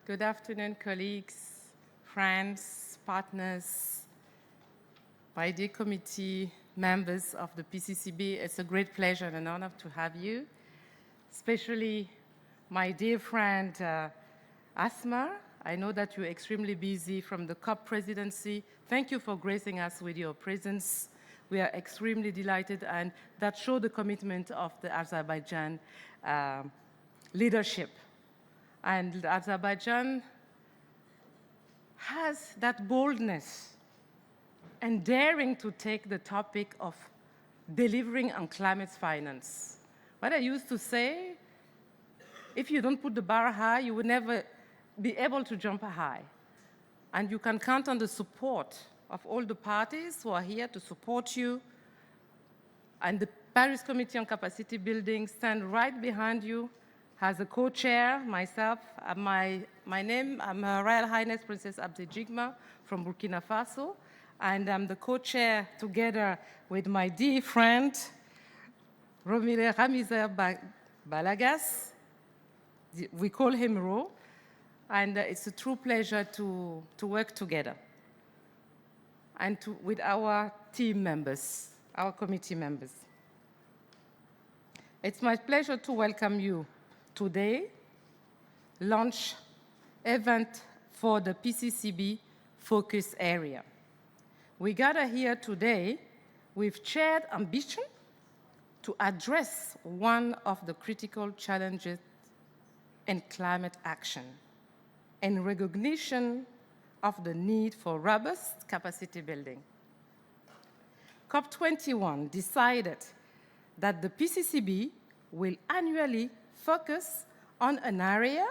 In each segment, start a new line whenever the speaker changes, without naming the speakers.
Good afternoon, colleagues, friends, partners, my dear committee members of the PCCB. It's a great pleasure and an honor to have you, especially my dear friend Asma. I know that you're extremely busy from the COP presidency. Thank you for gracing us with your presence. We are extremely delighted, and that shows the commitment of the Azerbaijan leadership. And Azerbaijan has that boldness and daring to take the topic of delivering on climate finance. What I used to say, if you don't put the bar high, you will never be able to jump high. And you can count on the support of all the parties who are here to support you. And the Paris Committee on Capacity Building stands right behind you. As a co-chair, myself, my name, I'm Her Royal Highness Princess Abdejigma from Burkina Faso, and I'm the co-chair together with my dear friend, Romile Ramizer Balagas. We call him Ro, and it's a true pleasure to work together and with our team members, our committee members. It's my pleasure to welcome you today, launch event for the PCCB focus area. We gather here today with shared ambition to address one of the critical challenges in climate action and recognition of the need for robust capacity building. COP21 decided that the PCCB will annually focus on an area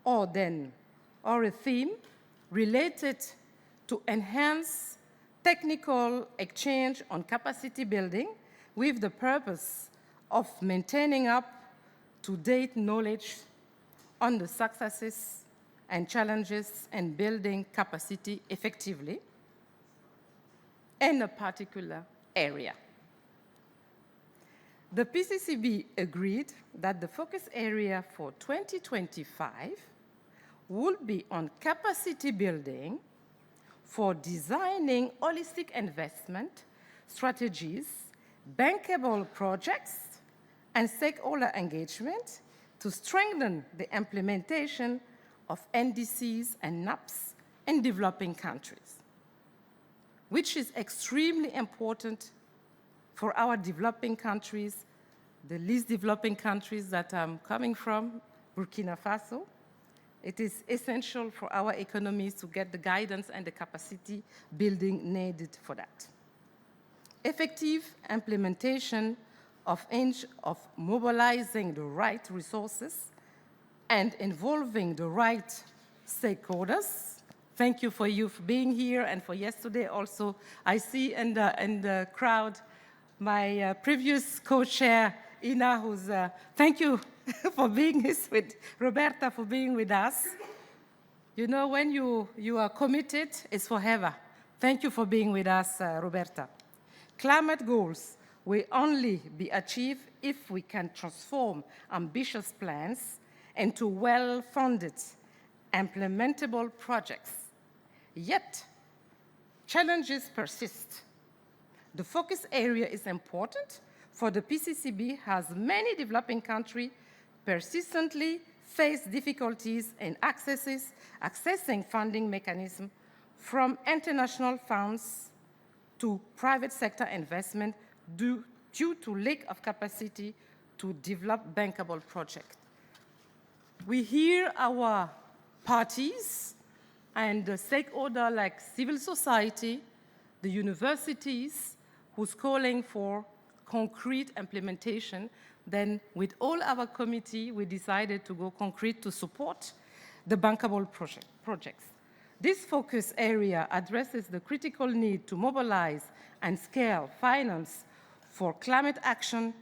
or a theme related to enhance technical exchange on capacity building with the purpose of maintaining up-to-date knowledge on the successes and challenges in building capacity effectively in a particular area. The PCCB agreed that the focus area for 2025 would be on capacity building for designing holistic investment strategies, bankable projects, and stakeholder engagement to strengthen the implementation of NDCs and NAPs in developing countries, which is extremely important for our developing countries, the least developing countries that I'm coming from, Burkina Faso. It is essential for our economies to get the guidance and the capacity building needed for that. Effective implementation of mobilizing the right resources and involving the right stakeholders. Thank you for you being here and for yesterday also. I see in the crowd my previous co-chair, Ina, who's, thank you for being with Roberta, for being with us. You know, when you are committed, it's forever. Thank you for being with us, Roberta. Climate goals will only be achieved if we can transform ambitious plans into well-funded, implementable projects. Yet, challenges persist. The focus area is important for the PCCB as many developing countries persistently face difficulties in accessing funding mechanisms from international funds to private sector investment due to lack of capacity to develop bankable projects. We hear our parties and the stakeholders like civil society, the universities, who's calling for concrete implementation. Then with all our committee, we decided to go concrete to support the bankable projects. This focus area addresses the critical need to mobilize and scale finance for climate action,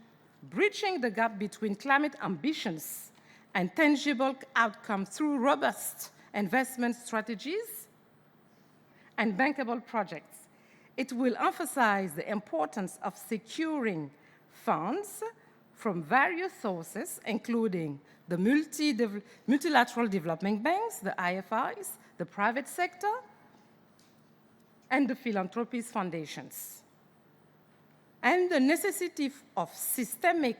bridging the gap between climate ambitions and tangible outcomes through robust investment strategies and bankable projects. It will emphasize the importance of securing funds from various sources, including the multilateral development banks, the IFIs, the private sector, and the philanthropies foundations. And the necessity of systemic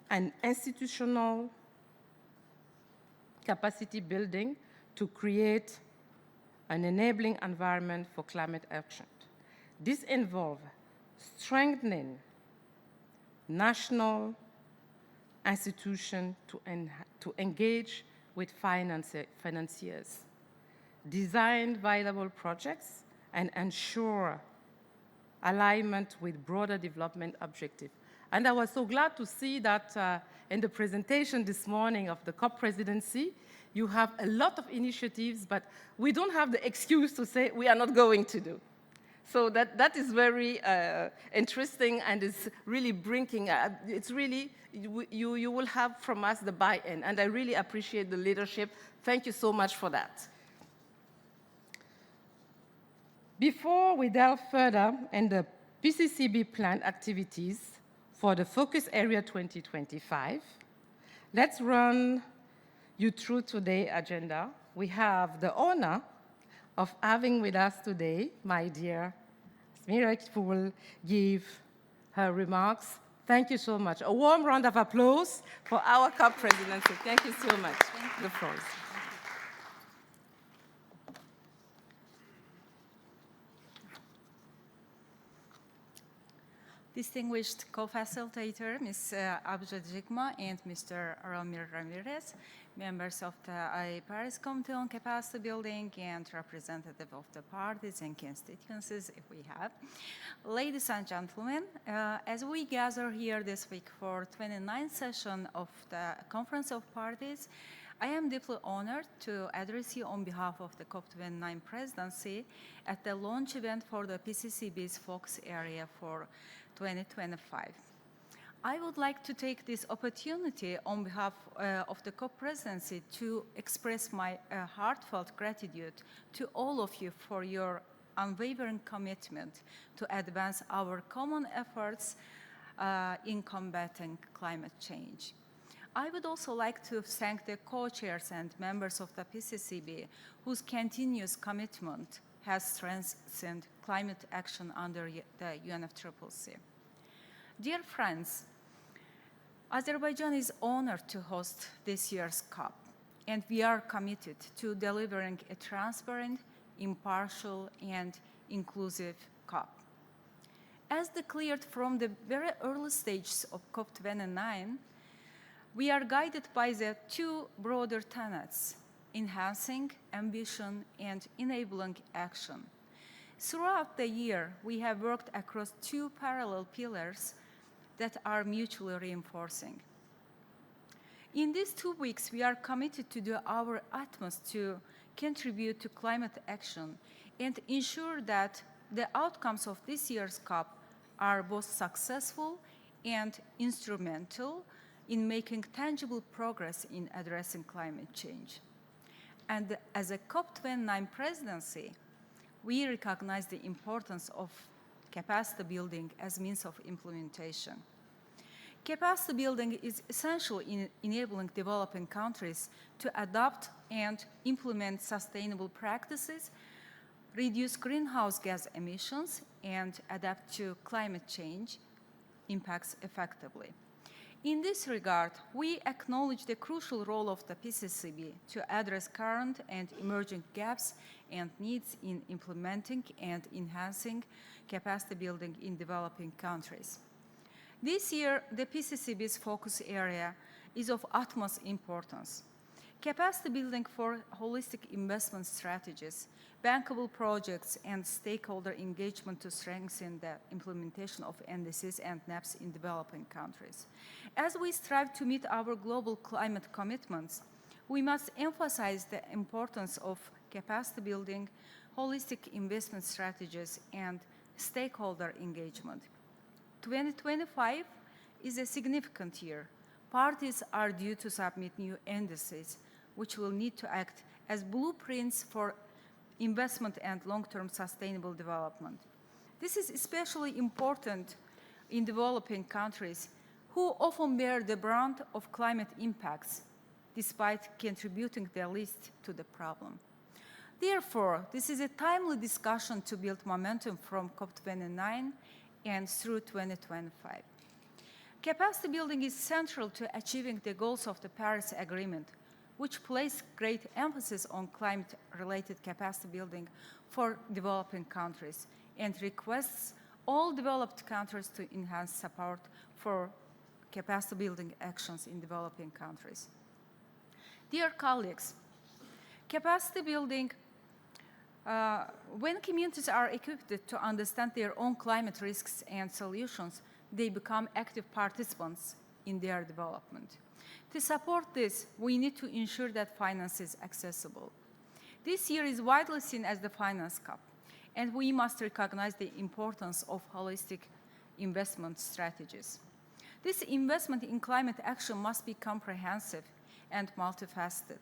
and institutional capacity building to create an enabling environment for climate action. This involves strengthening national institutions to engage with financiers, design viable projects, and ensure alignment with broader development objectives. And I was so glad to see that in the presentation this morning of the COP presidency, you have a lot of initiatives, but we don't have the excuse to say we are not going to do. So that is very interesting, and it's really bringing, it's really, you will have from us the buy-in, and I really appreciate the leadership. Thank you so much for that. Before we delve further in the PCCB planned activities for the Focus Area 2025, let's run you through today's agenda. We have the honor of having with us today my dear Smirak, who will give her remarks. Thank you so much. A warm round of applause for our COP presidency. Thank you so much. The floor is.
Distinguished co-facilitator, Ms. Abja Jigma and Mr. Ramir Ramirez, members of the IE Paris Committee on Capacity Building and representative of the parties and constituencies, if we have. Ladies and gentlemen, as we gather here this week for 29th session of the Conference of Parties, I am deeply honored to address you on behalf of the COP29 presidency at the launch event for the PCCB's focus area for 2025. I would like to take this opportunity on behalf of the COP presidency to express my heartfelt gratitude to all of you for your unwavering commitment to advance our common efforts in combating climate change. I would also like to thank the co-chairs and members of the PCCB whose continuous commitment has strengthened climate action under the UNFCCC. Dear friends, Azerbaijan is honored to host this year's COP, and we are committed to delivering a transparent, impartial, and inclusive COP. As declared from the very early stages of COP29, we are guided by the two broader tenets: enhancing ambition and enabling action. Throughout the year, we have worked across two parallel pillars that are mutually reinforcing. In these 2 weeks, we are committed to do our utmost to contribute to climate action and ensure that the outcomes of this year's COP are both successful and instrumental in making tangible progress in addressing climate change. And as a COP29 presidency, we recognize the importance of capacity building as means of implementation. Capacity building is essential in enabling developing countries to adopt and implement sustainable practices, reduce greenhouse gas emissions, and adapt to climate change impacts effectively. In this regard, we acknowledge the crucial role of the PCCB to address current and emerging gaps and needs in implementing and enhancing capacity building in developing countries. This year, the PCCB's focus area is of utmost importance. Capacity building for holistic investment strategies, bankable projects, and stakeholder engagement to strengthen the implementation of NDCs and NAPs in developing countries. As we strive to meet our global climate commitments, we must emphasize the importance of capacity building, holistic investment strategies, and stakeholder engagement. 2025 is a significant year. Parties are due to submit new NDCs, which will need to act as blueprints for investment and long-term sustainable development. This is especially important in developing countries who often bear the brunt of climate impacts, despite contributing the least to the problem. Therefore, this is a timely discussion to build momentum from COP29 and through 2025. Capacity building is central to achieving the goals of the Paris Agreement, which place great emphasis on climate-related capacity building for developing countries and requests all developed countries to enhance support for capacity building actions in developing countries. Dear colleagues, capacity building, when communities are equipped to understand their own climate risks and solutions, they become active participants in their development. To support this, we need to ensure that finance is accessible. This year is widely seen as the Finance Cup, and we must recognize the importance of holistic investment strategies. This investment in climate action must be comprehensive and multifaceted,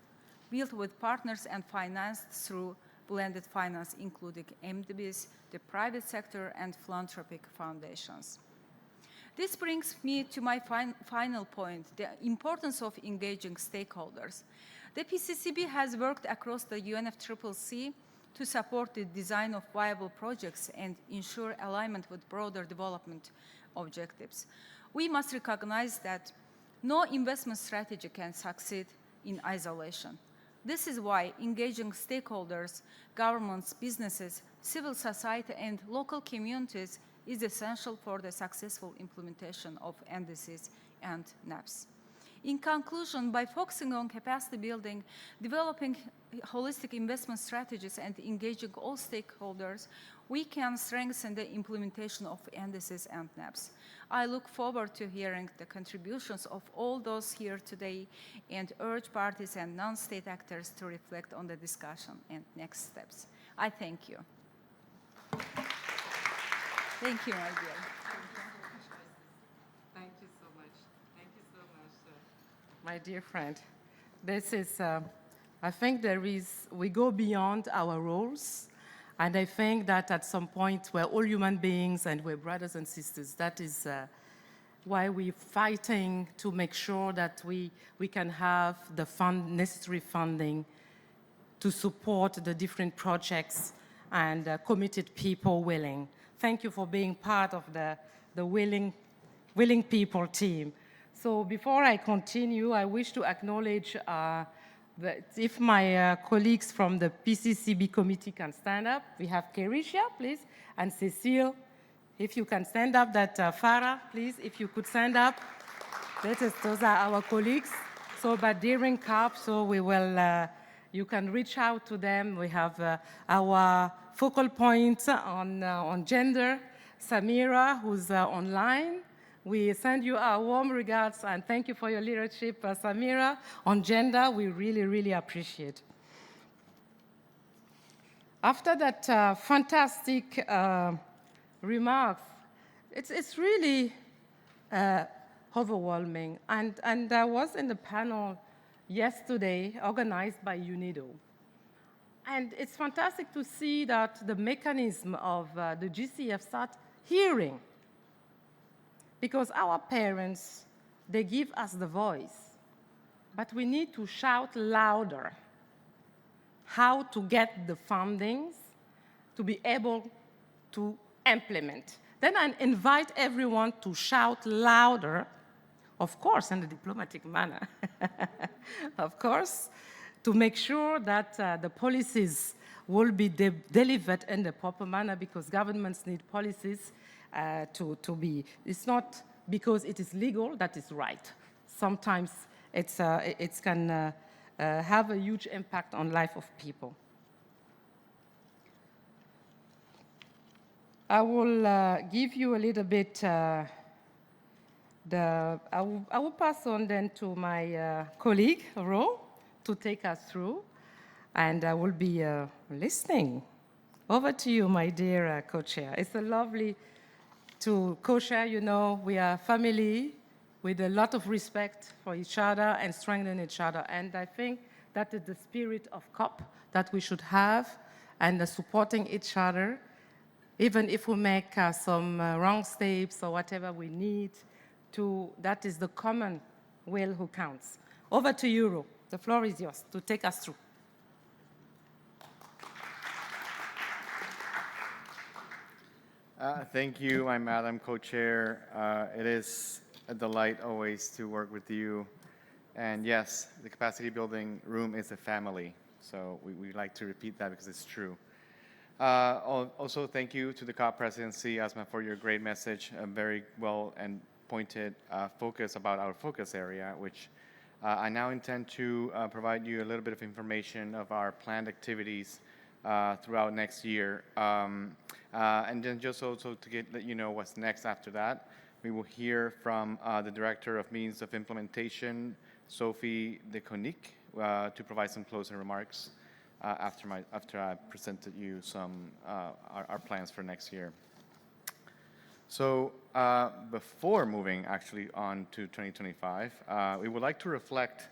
built with partners and financed through blended finance, including NDCs, the private sector, and philanthropic foundations. This brings me to my final point, the importance of engaging stakeholders. The PCCB has worked across the UNFCCC to support the design of viable projects and ensure alignment with broader development objectives. We must recognize that no investment strategy can succeed in isolation. This is why engaging stakeholders, governments, businesses, civil society, and local communities is essential for the successful implementation of NDCs and NAPs. In conclusion, by focusing on capacity building, developing holistic investment strategies, and engaging all stakeholders, we can strengthen the implementation of NDCs and NAPs. I look forward to hearing the contributions of all those here today and urge parties and non-state actors to reflect on the discussion and next steps. I thank you. Thank you, my dear.
Thank you so much. Thank you so much.
My dear friend, this is, I think we go beyond our roles, and I think that at some point we're all human beings and we're brothers and sisters. That is why we're fighting to make sure that we can have the necessary funding to support the different projects and committed people willing. Thank you for being part of the willing people team. So before I continue, I wish to acknowledge that if my colleagues from the PCCB committee can stand up. We have Kerisha, please, and Cecile. If you can stand up, that Farah, please, if you could stand up. Those are our colleagues. So, but during COP, so we will, you can reach out to them. We have our focal point on gender, Samira, who's online. We send you our warm regards and thank you for your leadership, Samira. On gender, we really, really appreciate. After that fantastic remarks, it's really overwhelming. And I was in the panel yesterday organized by UNIDO. And it's fantastic to see that the mechanism of the GCF start hearing. Because our parents, they give us the voice, but we need to shout louder how to get the fundings to be able to implement. Then I invite everyone to shout louder, of course, in a diplomatic manner, of course, to make sure that the policies will be delivered in the proper manner, because governments need policies to be. It's not because it is legal that is right. Sometimes it can have a huge impact on life of people. I will give you a little bit, I will pass on then to my colleague, Ro, to take us through, and I will be listening. Over to you, my dear co-chair. It's a lovely to co-share, you know, we are family with a lot of respect for each other and strengthen each other. And I think that is the spirit of COP that we should have, and supporting each other, even if we make some wrong steps or whatever we need that is the common will who counts. Over to you, Ro. The floor is yours to take us through.
Thank you, my Madam Co-Chair. It is a delight always to work with you. And yes, the capacity building room is a family. So we like to repeat that because it's true. Also, thank you to the COP presidency, Asma, for your great message, a very well and pointed focus about our focus area, which I now intend to provide you a little bit of information of our planned activities throughout next year. And then just also to let you know what's next after that, we will hear from the Director of Means of Implementation, Sophie de Konik, to provide some closing remarks after I presented you some our plans for next year. So before moving actually on to 2025, we would like to reflect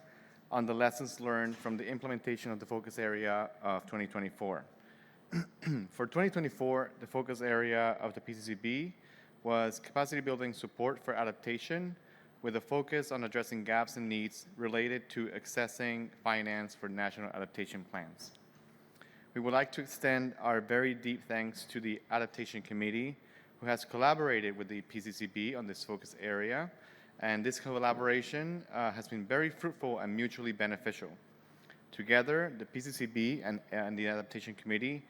on the lessons learned from the implementation of the focus area of 2024. For 2024, the focus area of the PCCB was capacity building support for adaptation with a focus on addressing gaps and needs related to accessing finance for national adaptation plans. We would like to extend our very deep thanks to the Adaptation Committee, who has collaborated with the PCCB on this focus area, and this collaboration has been very fruitful and mutually beneficial. Together, the PCCB and the Adaptation Committee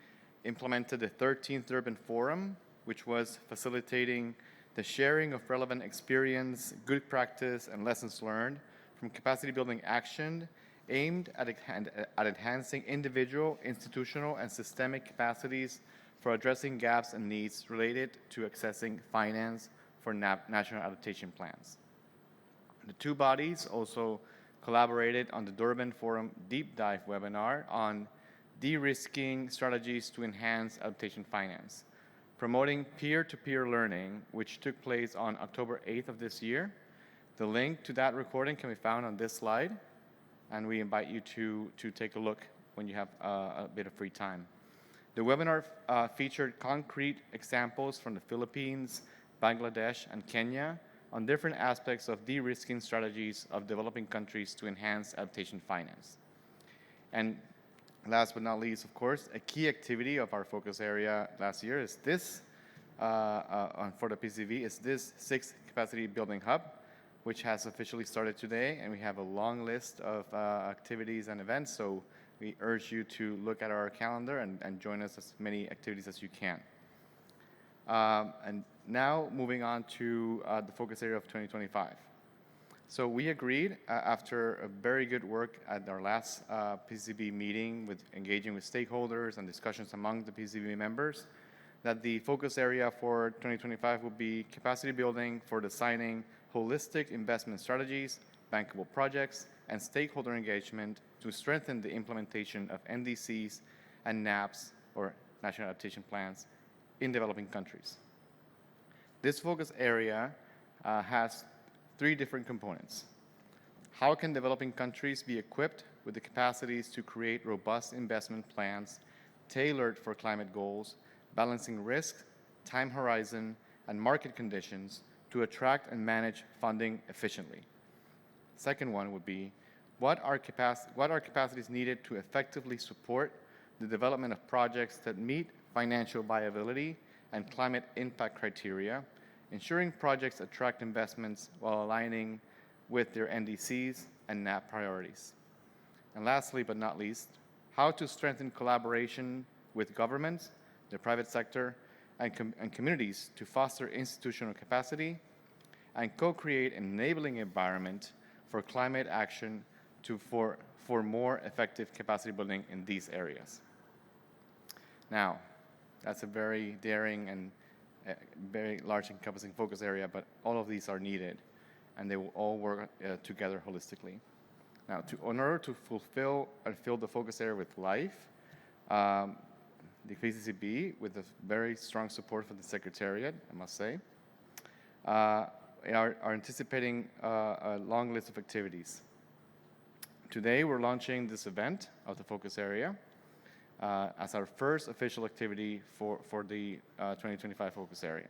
implemented the 13th Durban Forum, which was facilitating the sharing of relevant experience, good practice, and lessons learned from capacity building action aimed at enhancing individual, institutional, and systemic capacities for addressing gaps and needs related to accessing finance for national adaptation plans. The two bodies also collaborated on the Durban Forum Deep Dive webinar on de-risking strategies to enhance adaptation finance, promoting peer-to-peer learning, which took place on October 8th of this year. The link to that recording can be found on this slide, and we invite you to take a look when you have a bit of free time. The webinar featured concrete examples from the Philippines, Bangladesh, and Kenya on different aspects of de-risking strategies of developing countries to enhance adaptation finance. And last but not least, of course, a key activity of our focus area last year is this, for the PCV, is this 6th Capacity Building Hub, which has officially started today, and we have a long list of activities and events, so we urge you to look at our calendar and join us as many activities as you can. And now moving on to the focus area of 2025. So we agreed after a very good work at our last PCCB meeting with engaging with stakeholders and discussions among the PCCB members that the focus area for 2025 will be capacity building for designing holistic investment strategies, bankable projects, and stakeholder engagement to strengthen the implementation of NDCs and NAPs, or National Adaptation Plans, in developing countries. This focus area has 3 different components. How can developing countries be equipped with the capacities to create robust investment plans tailored for climate goals, balancing risk, time horizon, and market conditions to attract and manage funding efficiently? Second one would be, what are capacities needed to effectively support the development of projects that meet financial viability and climate impact criteria, ensuring projects attract investments while aligning with their NDCs and NAP priorities? And lastly, but not least, how to strengthen collaboration with governments, the private sector, and communities to foster institutional capacity and co-create an enabling environment for climate action for more effective capacity building in these areas. Now, that's a very daring and very large encompassing focus area, but all of these are needed, and they will all work together holistically. Now, in order to fulfill and fill the focus area with life, the PCCB, with a very strong support from the Secretariat, I must say, are anticipating a long list of activities. Today, we're launching this event of the focus area as our first official activity for the 2025 focus area.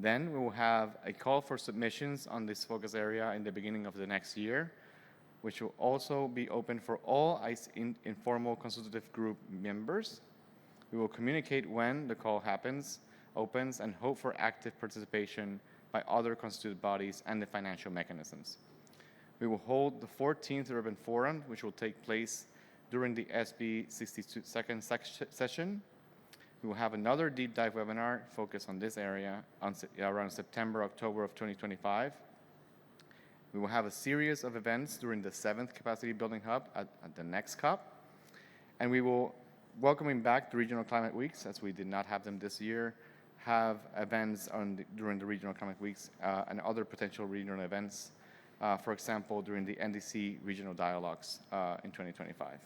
Then we will have a call for submissions on this focus area in the beginning of the next year, which will also be open for all ICE informal consultative group members. We will communicate when the call opens, and hope for active participation by other constituted bodies and the financial mechanisms. We will hold the 14th Urban Forum, which will take place during the SB 62nd session. We will have another deep dive webinar focused on this area around September, October of 2025. We will have a series of events during the 7th Capacity Building Hub at the next COP. And we will, welcoming back the Regional Climate Weeks, as we did not have them this year, have events during the Regional Climate Weeks and other potential regional events, for example, during the NDC Regional Dialogues in 2025.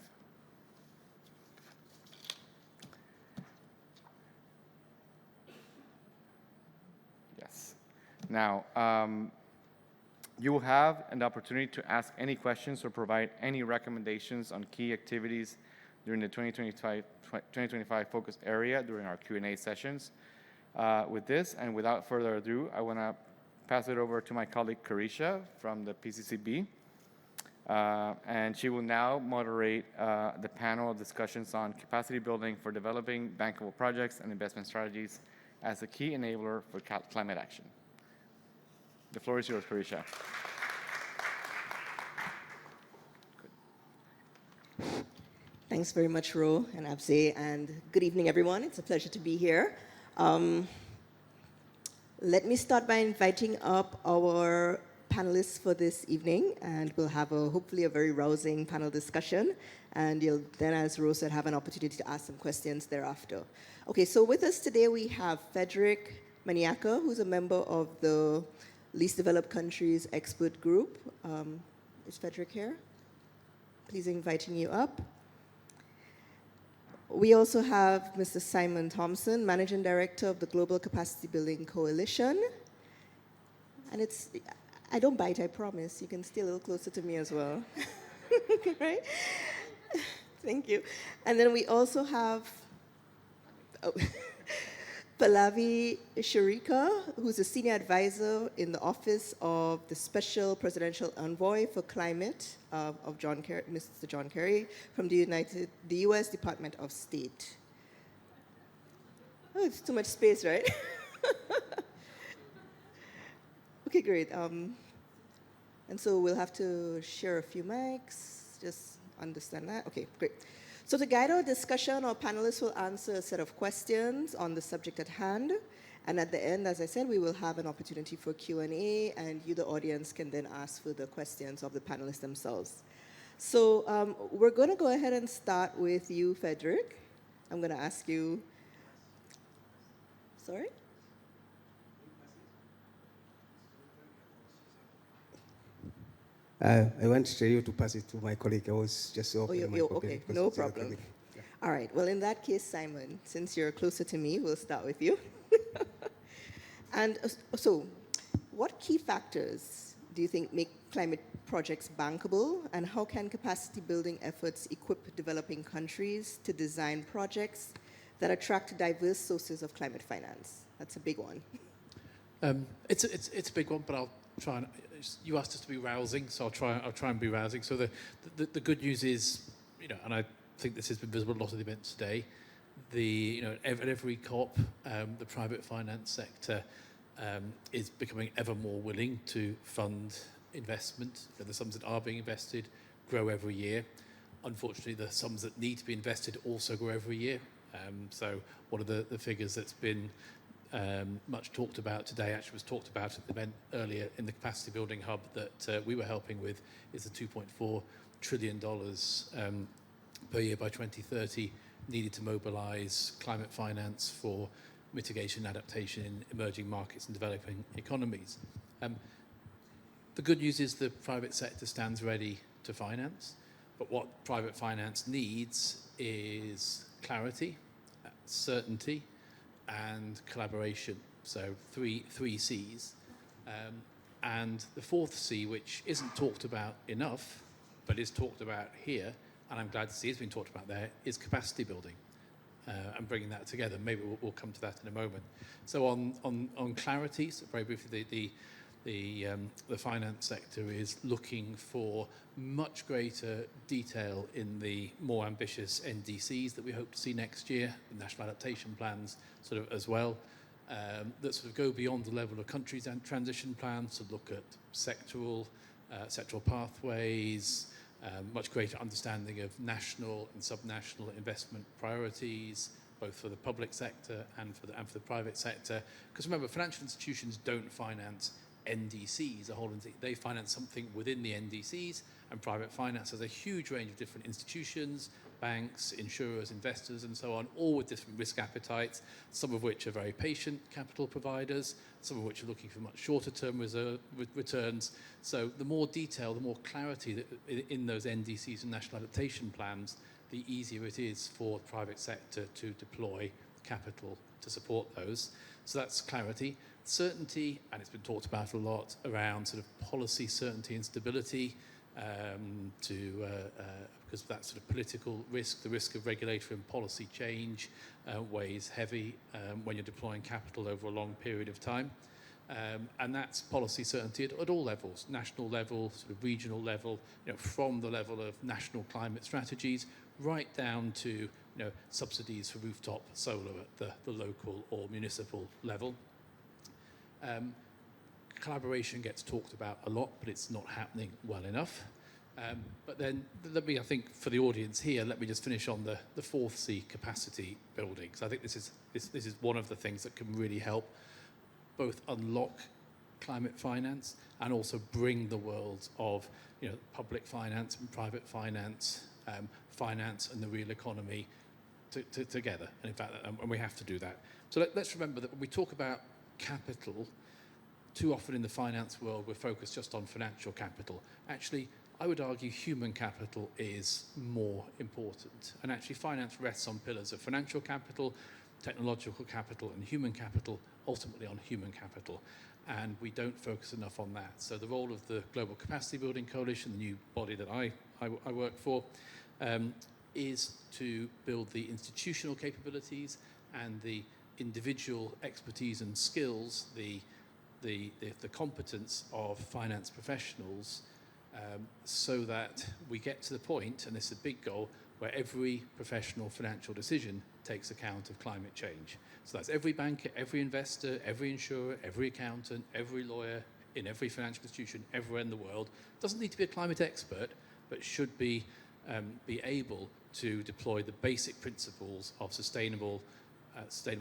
Yes. Now, you will have an opportunity to ask any questions or provide any recommendations on key activities during the 2025 focus area during our Q&A sessions. With this, and without further ado, I want to pass it over to my colleague Carisha from the PCCB. And she will now moderate the panel of discussions on capacity building for developing bankable projects and investment strategies as a key enabler for climate action. The floor is yours, Carisha.
Thanks very much, Ro and Abse, and good evening, everyone. It's a pleasure to be here. Let me start by inviting up our panelists for this evening, and we'll have hopefully a very rousing panel discussion, and you'll then, as Ro said, have an opportunity to ask some questions thereafter. Okay, so with us today we have Frederick Maniaka, who's a member of the Least Developed Countries Expert Group. Is Frederick here? Please inviting you up. We also have Mr. Simon Thompson, Managing Director of the Global Capacity Building Coalition. And I don't bite, I promise. You can stay a little closer to me as well. Right? Thank you. And then we also have Pallavi Sharika, who's a Senior Advisor in the Office of the Special Presidential Envoy for Climate of Mr. John Kerry from the U.S. Department of State. Oh, it's too much space, right? Okay, great. And so we'll have to share a few mics, just understand that. Okay, great. So to guide our discussion, our panelists will answer a set of questions on the subject at hand. And at the end, as I said, we will have an opportunity for Q&A, and you, the audience, can then ask for the questions of the panelists themselves. So we're going to go ahead and start with you, Frederick. I'm going to ask you, sorry?
I want you to pass it to my colleague. I was just opening my
okay, no problem. Yeah. All right, well, in that case, Simon, since you're closer to me, we'll start with you. And so, what key factors do you think make climate projects bankable, and how can capacity building efforts equip developing countries to design projects that attract diverse sources of climate finance? That's a big one.
It's a big one, but I'll try and. You asked us to be rousing, so I'll try and be rousing. So the good news is, and I think this has been visible at a lot of the events today. At every COP, the private finance sector is becoming ever more willing to fund investment. The sums that are being invested grow every year. Unfortunately, the sums that need to be invested also grow every year. So one of the figures that's been much talked about today, actually was talked about at the event earlier in the capacity building hub that we were helping with, is the $2.4 trillion per year by 2030 needed to mobilize climate finance for mitigation and adaptation in emerging markets and developing economies. The good news is the private sector stands ready to finance, but what private finance needs is clarity, certainty, and collaboration. So three C's. And the fourth C, which isn't talked about enough, but is talked about here, and I'm glad to see it's been talked about there, is capacity building. and bringing that together. Maybe we'll come to that in a moment. So on clarity, so very briefly, the finance sector is looking for much greater detail in the more ambitious NDCs that we hope to see next year, the national adaptation plans sort of as well, that sort of go beyond the level of countries and transition plans to look at sectoral pathways, much greater understanding of national and subnational investment priorities, both for the public sector and for the private sector. Because remember, financial institutions don't finance NDCs, they finance something within the NDCs, and private finance has a huge range of different institutions, banks, insurers, investors, and so on, all with different risk appetites, some of which are very patient capital providers, some of which are looking for much shorter term returns. So the more detail, the more clarity that in those NDCs and national adaptation plans, the easier it is for the private sector to deploy capital to support those. So that's clarity. Certainty, and it's been talked about a lot around sort of policy certainty and stability, because of that sort of political risk, the risk of regulatory and policy change weighs heavy when you're deploying capital over a long period of time. And that's policy certainty at all levels, national level, sort of regional level, from the level of national climate strategies right down to subsidies for rooftop solar at the local or municipal level. Collaboration gets talked about a lot, but it's not happening well enough. But then let me, I think for the audience here, let me just finish on the fourth C, capacity building. So I think this is one of the things that can really help both unlock climate finance and also bring the worlds of public finance and private finance, finance and the real economy together. And in fact, and we have to do that. So let's remember that when we talk about capital, too often in the finance world, we're focused just on financial capital. Actually, I would argue human capital is more important. And actually, finance rests on pillars of financial capital, technological capital, and human capital, ultimately on human capital. And we don't focus enough on that. So the role of the Global Capacity Building Coalition, the new body that I work for, is to build the institutional capabilities and the individual expertise and skills, the competence of finance professionals, so that we get to the point, and this is a big goal, where every professional financial decision takes account of climate change. So that's every banker, every investor, every insurer, every accountant, every lawyer in every financial institution everywhere in the world. Doesn't need to be a climate expert, but should be able to deploy the basic principles of sustainable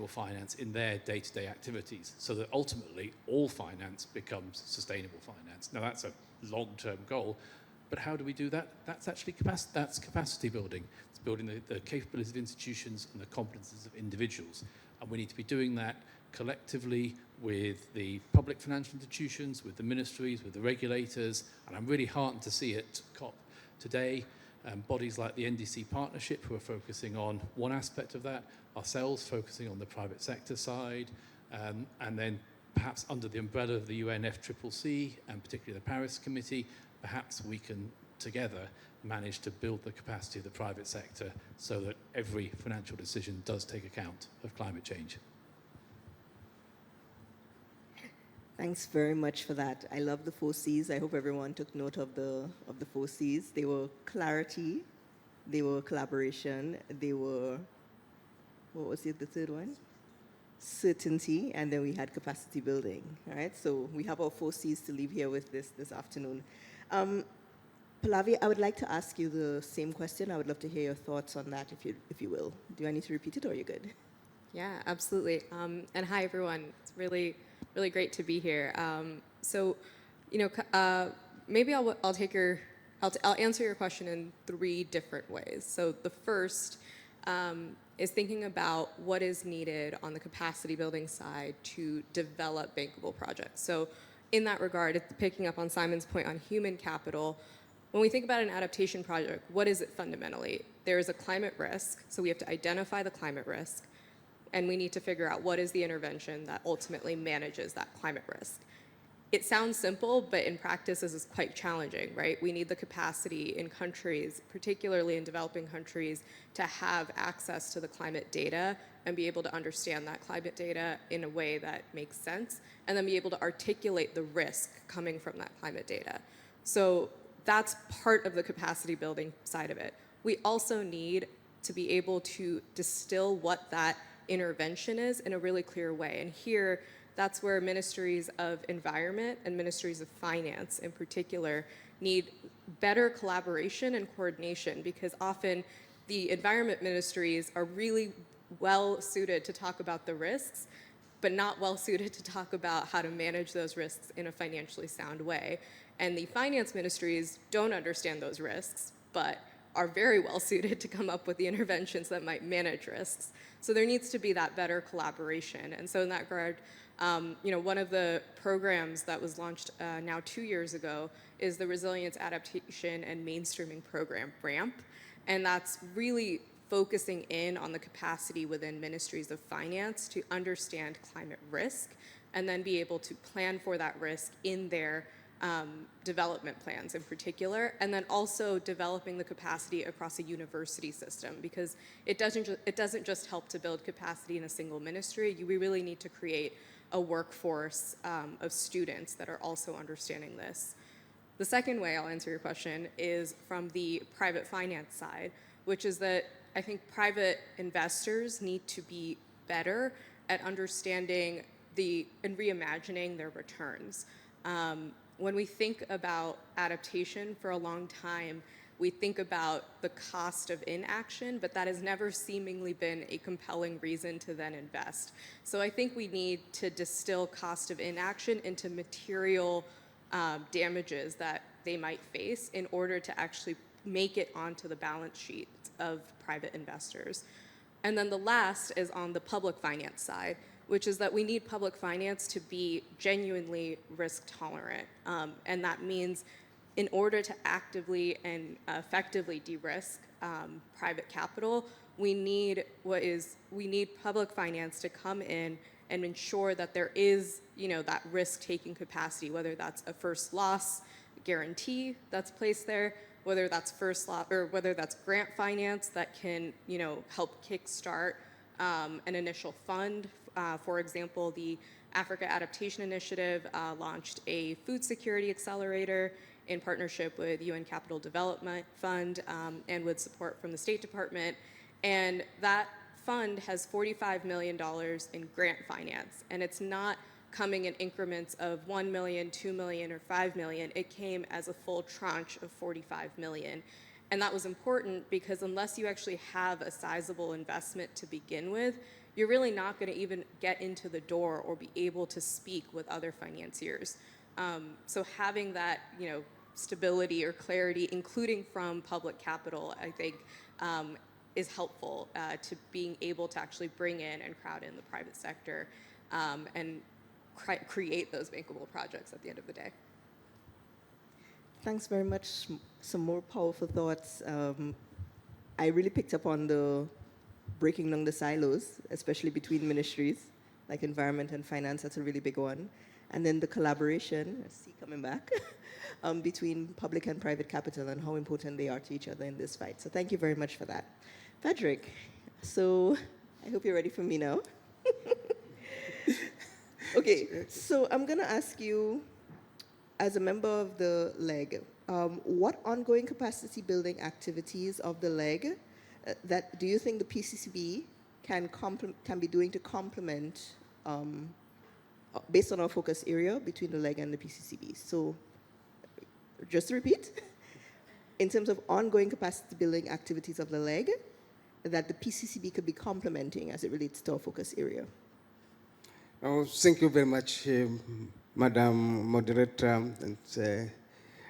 finance in their day-to-day activities, so that ultimately all finance becomes sustainable finance. Now that's a long-term goal, but how do we do that? That's actually capacity building. It's building the capabilities of institutions and the competences of individuals, and we need to be doing that collectively with the public financial institutions, with the ministries, with the regulators, and I'm really heartened to see at COP today bodies like the NDC Partnership, who are focusing on one aspect of that, ourselves focusing on the private sector side, and then perhaps under the umbrella of the UNFCCC, and particularly the Paris Committee, perhaps we can together manage to build the capacity of the private sector so that every financial decision does take account of climate change.
Thanks very much for that. I love the 4 C's. I hope everyone took note of the 4 C's. They were clarity, they were collaboration, they were, what was the third one? Certainty, and then we had capacity building. All right, so we have our 4 C's to leave here with this afternoon. Pallavi, I would like to ask you the same question. I would love to hear your thoughts on that, if you will. Do I need to repeat it, or are you good?
Yeah, absolutely. And hi, everyone. It's really great to be here. Maybe I'll answer your question in 3 different ways. So the first is thinking about what is needed on the capacity building side to develop bankable projects. So in that regard, picking up on Simon's point on human capital, when we think about an adaptation project, what is it fundamentally? There is a climate risk, so we have to identify the climate risk, and we need to figure out what is the intervention that ultimately manages that climate risk. it sounds simple, but in practice this is quite challenging, right? We need the capacity in countries, particularly in developing countries, to have access to the climate data and be able to understand that climate data in a way that makes sense, and then be able to articulate the risk coming from that climate data. So that's part of the capacity building side of it. We also need to be able to distill what that intervention is in a really clear way. And here, that's where ministries of environment and ministries of finance in particular need better collaboration and coordination, because often the environment ministries are really well suited to talk about the risks, but not well suited to talk about how to manage those risks in a financially sound way. And the finance ministries don't understand those risks, but are very well suited to come up with the interventions that might manage risks. So there needs to be that better collaboration. And so in that regard, one of the programs that was launched now 2 years ago is the Resilience, Adaptation, and Mainstreaming Program, RAMP. And that's really focusing in on the capacity within ministries of finance to understand climate risk and then be able to plan for that risk in their development plans in particular, and then also developing the capacity across a university system, because it doesn't just help to build capacity in a single ministry. We really need to create a workforce of students that are also understanding this. The second way I'll answer your question is from the private finance side, which is that I think private investors need to be better at understanding and reimagining their returns. When we think about adaptation for a long time, we think about the cost of inaction, but that has never seemingly been a compelling reason to then invest. So I think we need to distill cost of inaction into material damages that they might face in order to actually make it onto the balance sheet of private investors. And then the last is on the public finance side, which is that we need public finance to be genuinely risk tolerant. And that means in order to actively and effectively de-risk private capital, we need public finance to come in and ensure that there is, that risk-taking capacity, whether that's a first loss guarantee that's placed there, whether that's first loss, or whether that's grant finance that can, help kickstart an initial fund. For example, the Africa Adaptation Initiative launched a food security accelerator in partnership with UN Capital Development Fund and with support from the State Department. And that fund has $45 million in grant finance. And it's not coming in increments of 1 million, 2 million, or 5 million. It came as a full tranche of 45 million. And that was important because unless you actually have a sizable investment to begin with, you're really not going to even get into the door or be able to speak with other financiers. So having that, stability or clarity, including from public capital, I think is helpful to being able to actually bring in and crowd in the private sector and create those bankable projects at the end of the day.
Thanks very much. Some more powerful thoughts. I really picked up on the breaking down the silos, especially between ministries, like environment and finance. That's a really big one. And then the collaboration, I see coming back, between public and private capital and how important they are to each other in this fight. So thank you very much for that. Frederick, so I hope you're ready for me now. Okay, so I'm going to ask you, as a member of the LEG, what ongoing capacity building activities of the LEG that do you think the PCCB can be doing to complement, based on our focus area between the LEG and the PCCB? So, just to repeat, in terms of ongoing capacity building activities of the LEG, that the PCCB could be complementing as it relates to our focus area.
Oh, thank you very much, Madam Moderator. And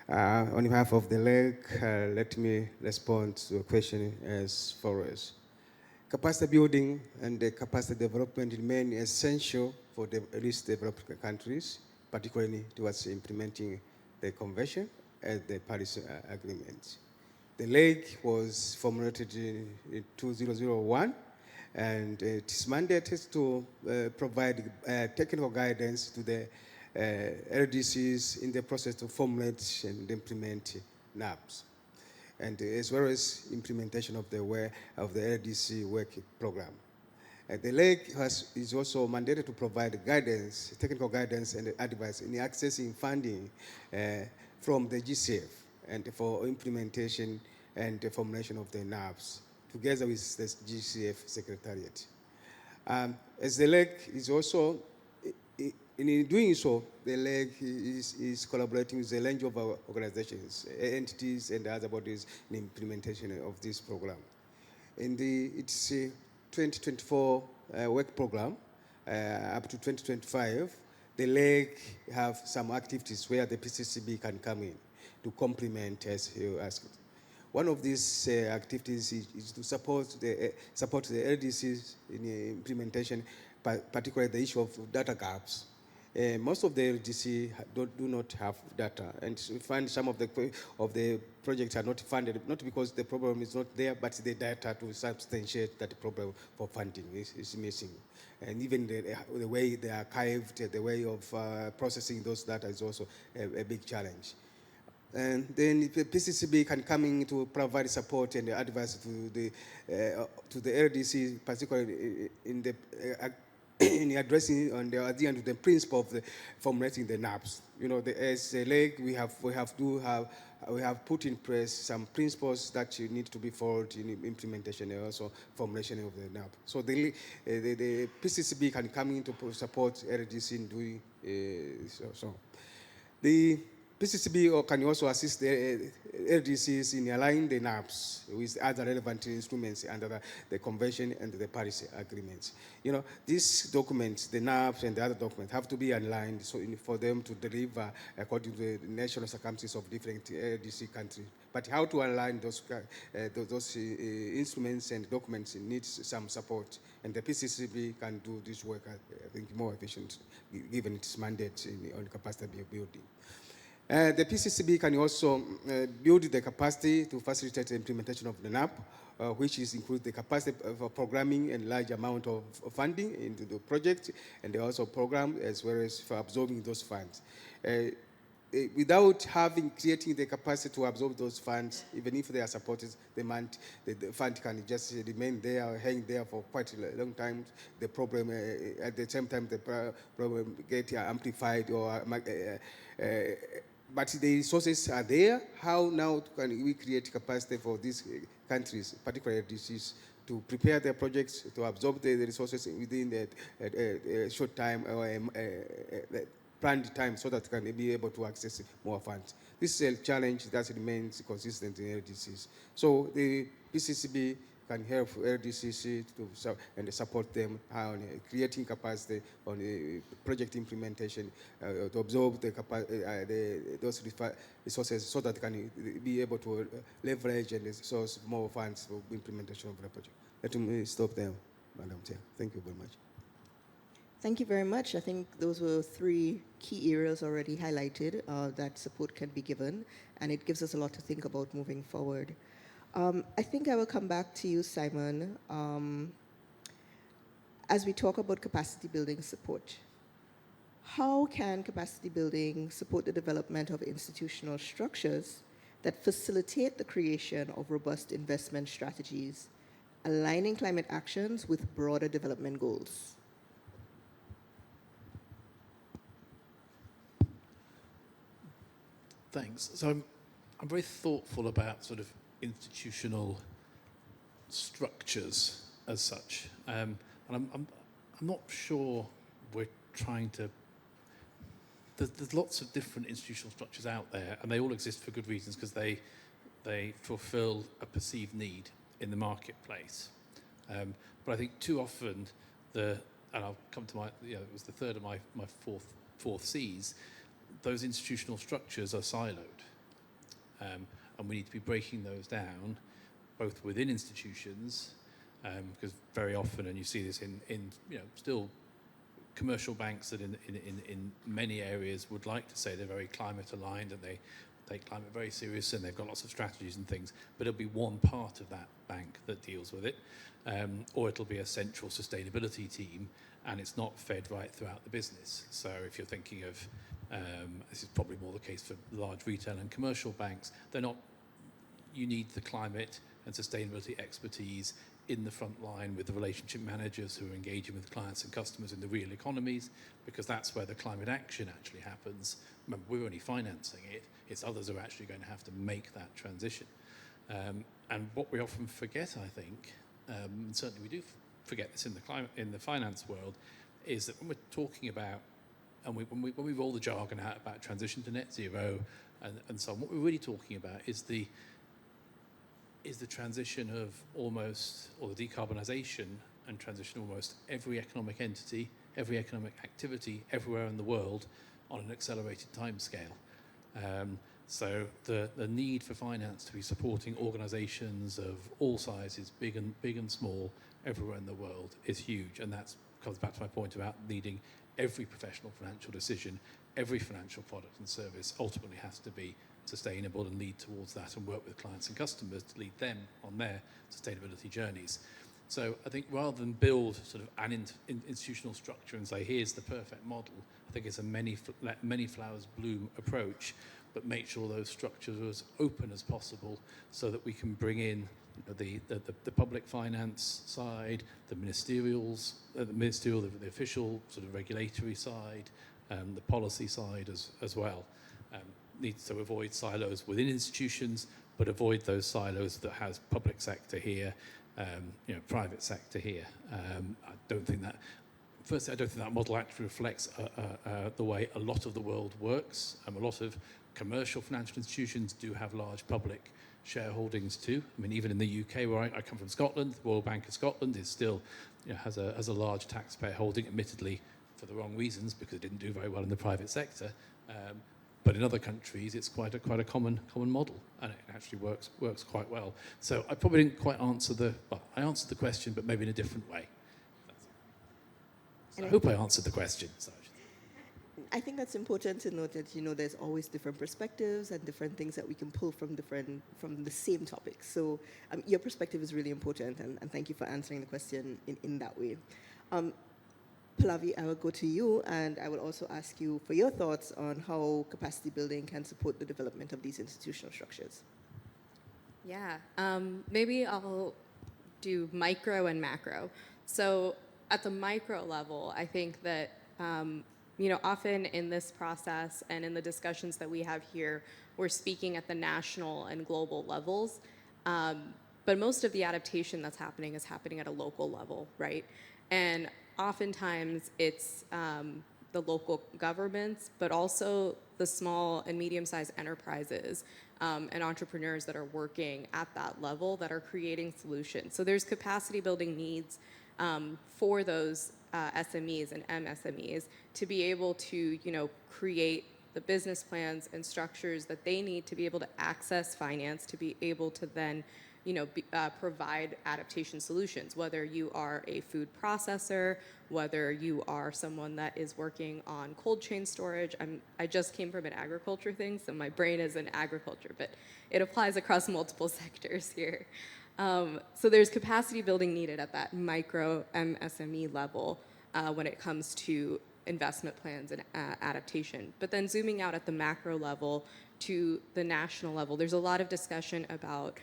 on behalf of the LEG, let me respond to a question as follows. Capacity building and capacity development remain essential for the least developed countries, particularly towards implementing the Convention and the Paris Agreement. The LEG was formulated in 2001, and its mandate is to provide technical guidance to the LDCs in the process to formulate and implement NAPs, and as well as implementation of the LDC work program. The LEG is also mandated to provide guidance, technical guidance and advice in accessing funding from the GCF and for implementation and the formulation of the NAPs, together with the GCF Secretariat. As the LEG is also, in doing so, the LEG is collaborating with a range of our organizations, entities, and other bodies in implementation of this program. In its 2024 work program up to 2025, the LEG have some activities where the PCCB can come in to complement, as you asked. One of these activities is to support the LDCs in the implementation, particularly the issue of data gaps. Most of the LDC do not have data, and we find some of the projects are not funded, not because the problem is not there, but the data to substantiate that problem for funding is missing. And even the way they are archived, the way of processing those data is also a big challenge. And then the PCCB can come in to provide support and advice to the LDC, particularly in addressing on the idea and the principle of the formulating the NAPs. You know, as a LEG, we have put in place some principles that you need to be followed in implementation and also formulation of the NAP. So the PCCB can come in to support LDC in doing so. The PCCB can also assist the LDCs in aligning the NAPs with other relevant instruments under the Convention and the Paris agreements. You know, these documents, the NAPs and the other documents, have to be aligned so for them to deliver according to the national circumstances of different LDC countries. But how to align those instruments and documents needs some support, and the PCCB can do this work, I think, more efficient, given its mandate on capacity building. The PCCB can also build the capacity to facilitate the implementation of the NAP, which includes the capacity for programming and large amount of funding into the project, and they also program as well as for absorbing those funds. Without creating the capacity to absorb those funds, even if they are supported, the fund can just remain there or hang there for quite a long time. The problem, at the same time, the problem get amplified or but the resources are there. How now can we create capacity for these countries, particularly DCs, to prepare their projects, to absorb the resources within a short time or planned time so that they can be able to access more funds? This is a challenge that remains consistent in LDCs. So the PCCB can help LDCC and support them on creating capacity on project implementation to absorb those resources so that they can be able to leverage and source more funds for implementation of the project. Let me stop there, Madam Chair. Thank you very much.
Thank you very much. I think those were 3 key areas already highlighted that support can be given, and it gives us a lot to think about moving forward. I think I will come back to you, Simon, as we talk about capacity building support. How can capacity building support the development of institutional structures that facilitate the creation of robust investment strategies, aligning climate actions with broader development goals?
Thanks. So I'm very thoughtful about sort of institutional structures as such, and I'm not sure we're trying to. There's lots of different institutional structures out there, and they all exist for good reasons because they fulfil a perceived need in the marketplace. But I think too often and I'll come to it was the third of my fourth C's. Those institutional structures are siloed. And we need to be breaking those down, both within institutions, because very often, and you see this in still commercial banks that in many areas would like to say they're very climate aligned and they take climate very serious, and they've got lots of strategies and things, but it'll be one part of that bank that deals with it, or it'll be a central sustainability team, and it's not fed right throughout the business. So if you're thinking of, this is probably more the case for large retail and commercial banks, they're not, you need the climate and sustainability expertise in the front line with the relationship managers who are engaging with clients and customers in the real economies, because that's where the climate action actually happens. Remember, we're only financing it. It's others who are actually going to have to make that transition. And what we often forget, I think, and certainly we do forget this in the finance world, is that when we're talking about, and when we roll the jargon out about transition to net zero and so on, what we're really talking about is the transition of almost, or the decarbonisation and transition of almost every economic entity, every economic activity everywhere in the world on an accelerated timescale. So the need for finance to be supporting organisations of all sizes, big and small, everywhere in the world is huge, and that comes back to my point about needing every professional financial decision, every financial product and service ultimately has to be sustainable and lead towards that, and work with clients and customers to lead them on their sustainability journeys. So I think rather than build sort of an institutional structure and say, here's the perfect model, I think it's a many flowers bloom approach, but make sure those structures are as open as possible so that we can bring in the public finance side, the ministerials, the official sort of regulatory side, the policy side as well. Needs to avoid silos within institutions, but avoid those silos that has public sector here, private sector here. I don't think that model actually reflects the way a lot of the world works. A lot of commercial financial institutions do have large public shareholdings too. I mean, even in the UK, where I come from, Scotland, the Royal Bank of Scotland is still has a large taxpayer holding, admittedly for the wrong reasons, because it didn't do very well in the private sector. But in other countries, it's quite a common model, and it actually works quite well. So I probably didn't quite answer I answered the question, but maybe in a different way. So I hope I answered the question. So
I think that's important to note that there's always different perspectives and different things that we can pull from the same topic. So your perspective is really important, and thank you for answering the question in that way. Pallavi, I will go to you, and I will also ask you for your thoughts on how capacity building can support the development of these institutional structures.
Yeah, maybe I'll do micro and macro. So at the micro level, I think that, often in this process and in the discussions that we have here, we're speaking at the national and global levels. But most of the adaptation that's happening is happening at a local level, right? And oftentimes it's the local governments, but also the small and medium-sized enterprises and entrepreneurs that are working at that level that are creating solutions. So there's capacity building needs for those SMEs and MSMEs to be able to, create the business plans and structures that they need to be able to access finance, to be able to then provide adaptation solutions, whether you are a food processor, whether you are someone that is working on cold chain storage. I just came from an agriculture thing, so my brain is in agriculture, but it applies across multiple sectors here. So there's capacity building needed at that micro MSME level when it comes to investment plans and adaptation. But then zooming out at the macro level to the national level, there's a lot of discussion about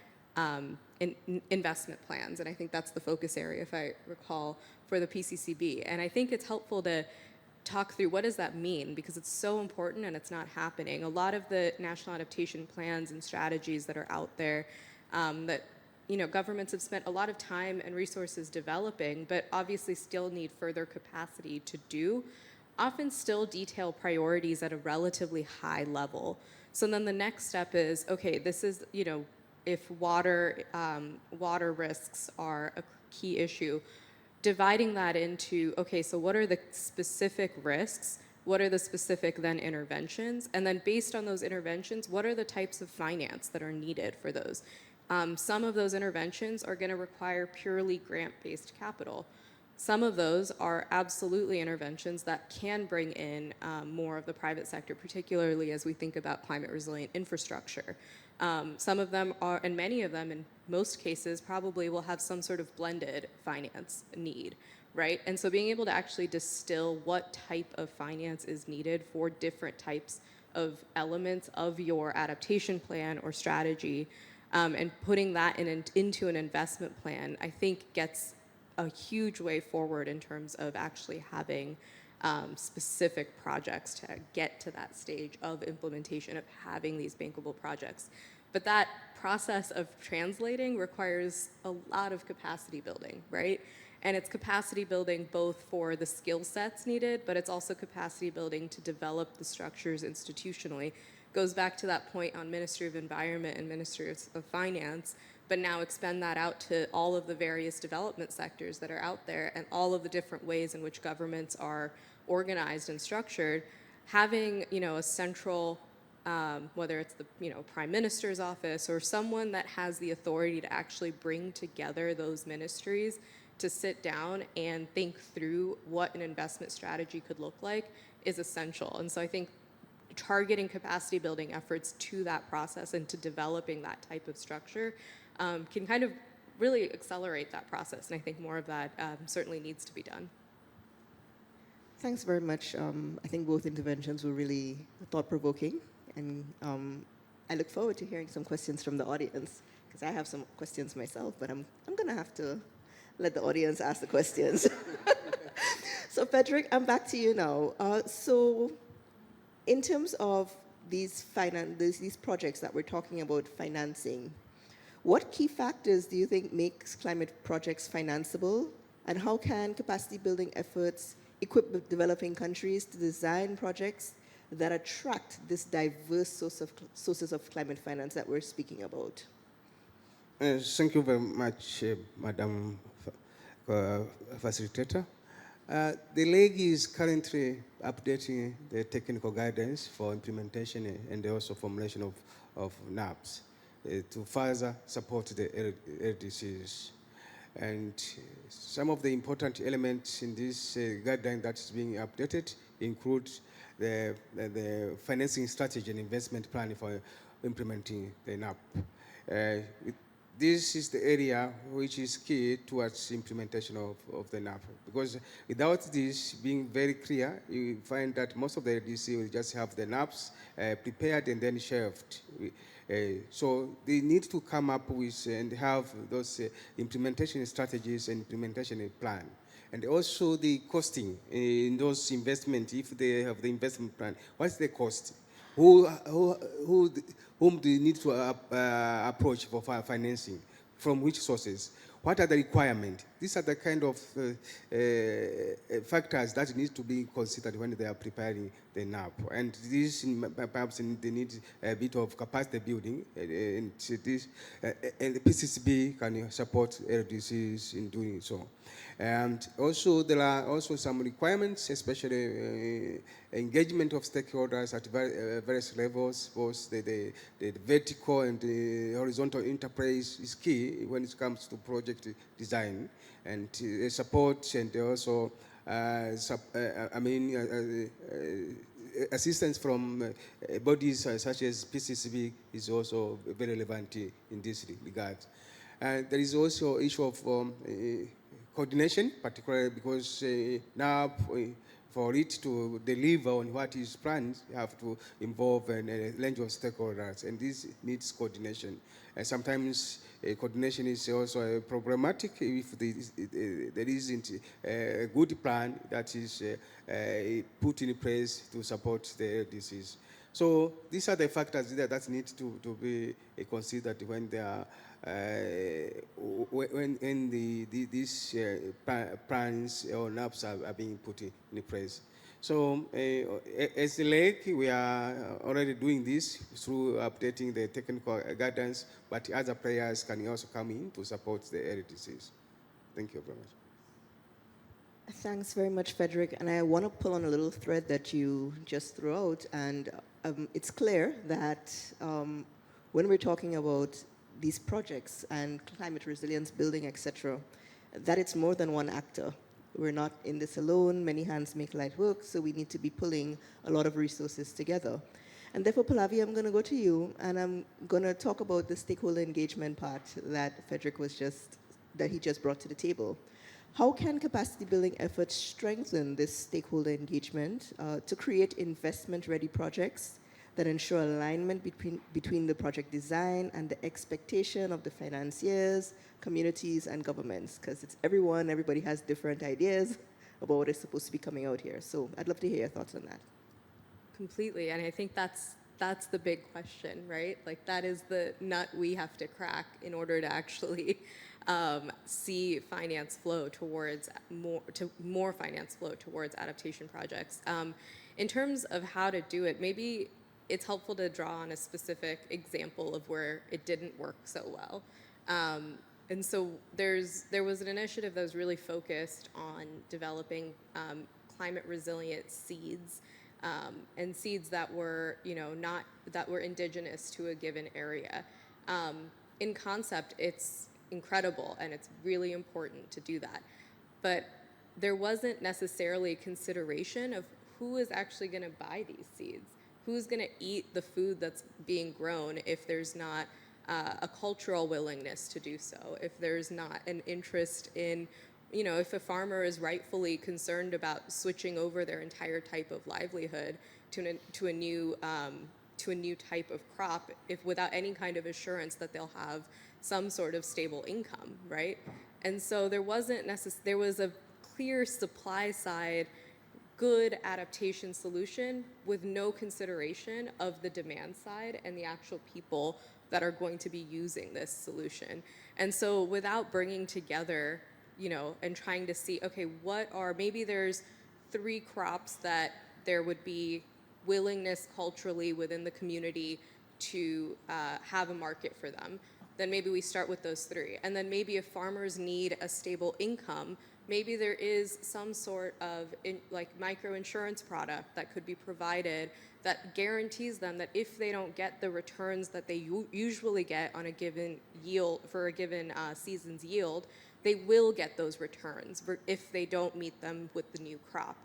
investment plans, and I think that's the focus area, if I recall, for the PCCB. And I think it's helpful to talk through what does that mean, because it's so important and it's not happening. A lot of the national adaptation plans and strategies that are out there that governments have spent a lot of time and resources developing, but obviously still need further capacity to do, often still detail priorities at a relatively high level. So then the next step is, okay, this is, if water risks are a key issue, dividing that into, okay, so what are the specific risks? What are the specific then interventions? And then based on those interventions, what are the types of finance that are needed for those? Some of those interventions are going to require purely grant-based capital. Some of those are absolutely interventions that can bring in more of the private sector, particularly as we think about climate resilient infrastructure. Some of them are, and many of them in most cases, probably will have some sort of blended finance need, right? And so being able to actually distill what type of finance is needed for different types of elements of your adaptation plan or strategy, and putting that into an investment plan, I think gets a huge way forward in terms of actually having specific projects to get to that stage of implementation of having these bankable projects. But that process of translating requires a lot of capacity building, right? And it's capacity building both for the skill sets needed, but it's also capacity building to develop the structures institutionally. Goes back to that point on Ministry of Environment and Ministry of Finance, but now expand that out to all of the various development sectors that are out there and all of the different ways in which governments are organized and structured. Having, a central, whether it's the, Prime Minister's office or someone that has the authority to actually bring together those ministries to sit down and think through what an investment strategy could look like is essential. And so I think targeting capacity building efforts to that process and to developing that type of structure can kind of really accelerate that process. And I think more of that certainly needs to be done.
Thanks very much. I think both interventions were really thought-provoking, and I look forward to hearing some questions from the audience, because I have some questions myself, but I'm going to have to let the audience ask the questions. So Frederick, I'm back to you now. So in terms of these projects that we're talking about financing, what key factors do you think makes climate projects financeable, and how can capacity building efforts equip developing countries to design projects that attract this diverse sources of climate finance that we're speaking about?
Thank you very much, Madam Facilitator. The League is currently updating the technical guidance for implementation and also formulation of NAPs to further support the LDCs. And some of the important elements in this guideline that is being updated include the financing strategy and investment plan for implementing the NAP. This is the area which is key towards implementation of the NAP, because without this being very clear, you find that most of the LDC will just have the NAPs prepared and then shelved. So they need to come up with and have those implementation strategies and implementation plan. And also the costing in those investments, if they have the investment plan, what's the cost? Whom do you need to approach for financing? From which sources? What are the requirements? These are the kind of factors that need to be considered when they are preparing the NAP. And this, perhaps, they need a bit of capacity building, and the PCCB can support LDCs in doing so. And also, there are also some requirements, especially engagement of stakeholders at various levels. Both the vertical and the horizontal interface is key when it comes to project design, and support, and also assistance from bodies such as PCCB is also very relevant in this regard. And there is also issue of coordination, particularly because now for it to deliver on what is planned, you have to involve a range of stakeholders, and this needs coordination. And sometimes coordination is also problematic if there isn't a good plan that is put in place to support the LDCs. So these are the factors that need to be considered when they are when these plans or NAPs are being put in place. So as the Lake, we are already doing this through updating the technical guidance, but other players can also come in to support the LDCs. Thank you very much.
Thanks very much, Frederick. And I want to pull on a little thread that you just threw out. And it's clear that when we're talking about these projects and climate resilience building, etc., that it's more than one actor. We're not in this alone. Many hands make light work, so we need to be pulling a lot of resources together. And therefore, Pallavi, I'm going to go to you, and I'm going to talk about the stakeholder engagement part that Frederick that he just brought to the table. How can capacity building efforts strengthen this stakeholder engagement to create investment-ready projects that ensure alignment between the project design and the expectation of the financiers, communities, and governments? Because it's everybody has different ideas about what is supposed to be coming out here. So I'd love to hear your thoughts on that.
Completely, and I think that's the big question, right? Like that is the nut we have to crack in order to actually see finance flow towards more finance flow towards adaptation projects. In terms of how to do it, maybe it's helpful to draw on a specific example of where it didn't work so well. And so there was an initiative that was really focused on developing climate resilient seeds, and seeds that were, that were indigenous to a given area. In concept, it's incredible and it's really important to do that. But there wasn't necessarily consideration of who is actually going to buy these seeds. Who's going to eat the food that's being grown if there's not a cultural willingness to do so, if there's not an interest in, if a farmer is rightfully concerned about switching over their entire type of livelihood to a new type of crop, if without any kind of assurance that they'll have some sort of stable income, right? And so there was a clear supply side good adaptation solution with no consideration of the demand side and the actual people that are going to be using this solution. And so without bringing together, and trying to see, okay, maybe there's 3 crops that there would be willingness culturally within the community to have a market for them. Then maybe we start with those 3. And then maybe if farmers need a stable income, maybe there is some sort of microinsurance product that could be provided that guarantees them that if they don't get the returns that they usually get on a given yield for a given season's yield, they will get those returns if they don't meet them with the new crop.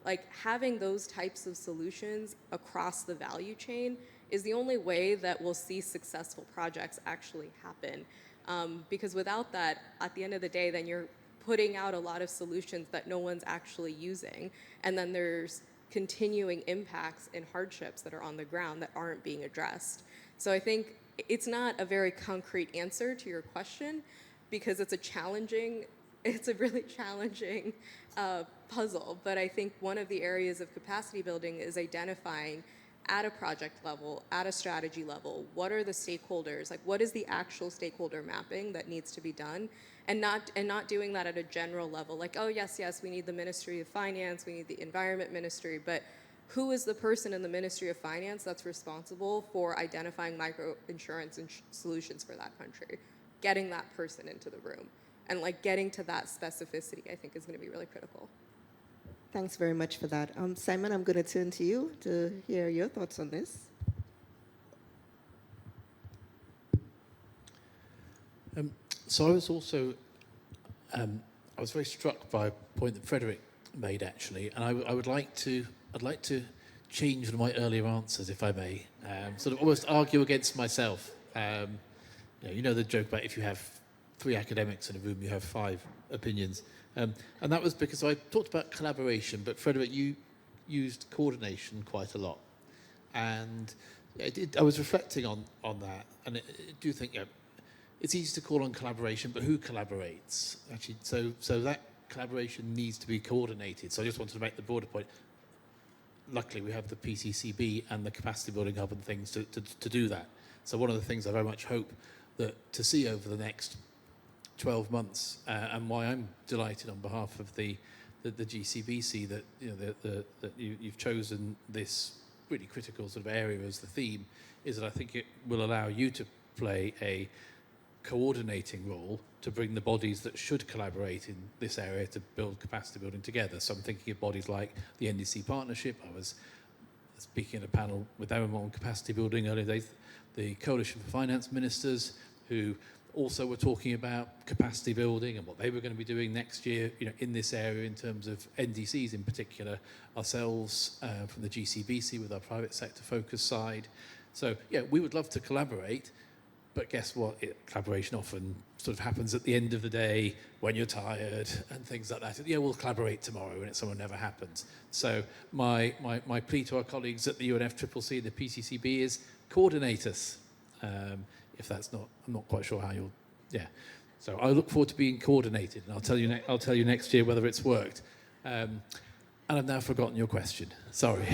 Like having those types of solutions across the value chain is the only way that we'll see successful projects actually happen. Because without that, at the end of the day, then you're putting out a lot of solutions that no one's actually using. And then there's continuing impacts and hardships that are on the ground that aren't being addressed. So I think it's not a very concrete answer to your question because it's a really challenging puzzle. But I think one of the areas of capacity building is identifying at a project level, at a strategy level, what are the stakeholders, like what is the actual stakeholder mapping that needs to be done, and not doing that at a general level, like, oh yes, we need the Ministry of Finance, we need the Environment Ministry, but who is the person in the Ministry of Finance that's responsible for identifying microinsurance and solutions for that country? Getting that person into the room and getting to that specificity, I think is going to be really critical.
Thanks very much for that. Simon, I'm going to turn to you to hear your thoughts on this.
So I was also, I was very struck by a point that Frederick made actually, and I'd like to change one of my earlier answers, if I may, sort of almost argue against myself. You know the joke about if you have 3 academics in a room, you have 5 opinions. And that was because I talked about collaboration, but Frederick, you used coordination quite a lot. And I was reflecting on that, and I do think it's easy to call on collaboration, but who collaborates? Actually, so that collaboration needs to be coordinated. So I just wanted to make the broader point. Luckily, we have the PCCB and the capacity building hub and things to do that. So one of the things I very much hope to see over the next 12 months, and why I'm delighted on behalf of the GCBC that that you've chosen this really critical sort of area as the theme, is that I think it will allow you to play a coordinating role to bring the bodies that should collaborate in this area to build capacity building together. So I'm thinking of bodies like the NDC partnership. I was speaking at a panel with them on capacity building earlier days, the Coalition for Finance Ministers, who Also, we're talking about capacity building and what they were going to be doing next year, in this area in terms of NDCs in particular, ourselves from the GCBC with our private sector focus side. So, yeah, we would love to collaborate, but guess what? Collaboration often sort of happens at the end of the day when you're tired and things like that. Yeah, we'll collaborate tomorrow, and someone never happens. So my plea to our colleagues at the UNFCCC and the PCCB is coordinate us. If that's not, I'm not quite sure how you'll, yeah. So I look forward to being coordinated, and I'll tell you next year whether it's worked. And I've now forgotten your question. Sorry.